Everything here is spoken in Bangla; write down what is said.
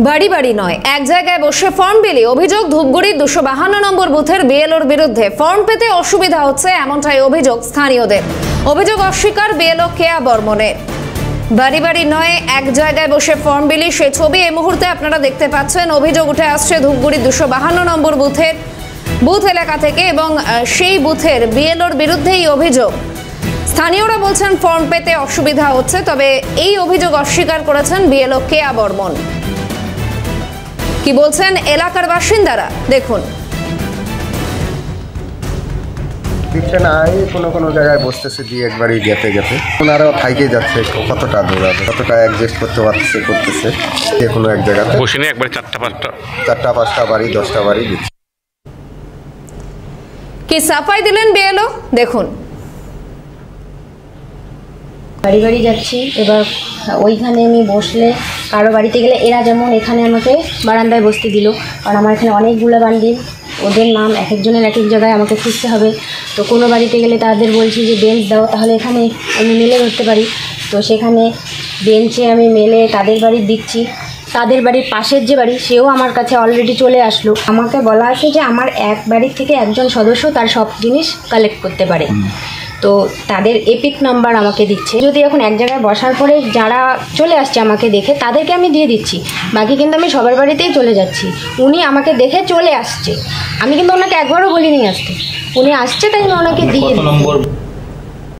বাড়ি বাড়ি নয়, এক জায়গায় বসে ফর্ম বিলি। অভিযোগ ধূপগুড়ির 252 নম্বর বুথের বিএলওর বিরুদ্ধে। ফর্ম পেতে অসুবিধা হচ্ছে, এমনটাই অভিযোগ স্থানীয়দের। অভিযোগ অস্বীকার বিএলও কেয়া বর্মনের। বাড়ি বাড়ি নয়, এক জায়গায় বসে ফর্ম বিলি, সে ছবি এই মুহূর্তে আপনারা দেখতে পাচ্ছেন। অভিযোগ উঠে আসছে ধূপগুড়ির 252 নম্বর বুথ এলাকা থেকে এবং সেই বুথের বিএলওর বিরুদ্ধেই অভিযোগ। স্থানীয়রা বলছেন ফর্ম পেতে অসুবিধা হচ্ছে, তবে এই অভিযোগ অস্বীকার করেছেন বিএলও কেয়া বর্মন। কি বলছেন এলাকার বাসিন্দারা দেখুন। কোনো জায়গায় বসতেছে দিয়ে একবারই গেতে ওনারাও থাইকে যাচ্ছে, কতটা দৌড়াবে, কতটা অ্যাডজাস্ট করতে করতেছে যে কোনো এক জায়গাতে বসে নিয়ে একবার চারটা পাঁচটা বাড়ি 10টা বাড়ি দিচ্ছে। কি সাফাই দিলেন বিএলও দেখুন। বাড়ি বাড়ি যাচ্ছি, এবার ওইখানে আমি বসলে কারো বাড়িতে গেলে এরা যেমন এখানে আমাকে বারান্দায় বসতে দিল, কারণ আমার এখানে অনেকগুলো বান্ডিল, ওদের নাম এক একজনের এক এক জায়গায় আমাকে খুঁজতে হবে। তো কোনো বাড়িতে গেলে তাদের বলছি যে বেঞ্চ দাও, তাহলে এখানে আমি মেলে ধরতে পারি। তো সেখানে বেঞ্চে আমি মেলে তাদের বাড়ি দিচ্ছি। তাদের বাড়ির পাশের যে বাড়ি সেও আমার কাছে অলরেডি চলে আসলো। আমাকে বলা আছে যে আমার এক বাড়ির থেকে একজন সদস্য তার সব জিনিস কালেক্ট করতে পারে। তো তাদের এপিক নাম্বার আমাকে দিচ্ছে। যদি এখন এক জায়গায় বসার পরে যারা চলে আসছে আমাকে দেখে তাদেরকে আমি দিয়ে দিচ্ছি, বাকি কিন্তু আমি সবার বাড়িতেই চলে যাচ্ছি। উনি আমাকে দেখে চলে আসছে, আমি কিন্তু ওনাকে একবারও বলিনি আসতে, উনি আসছে তাই আমি ওনাকে দিয়ে দিই।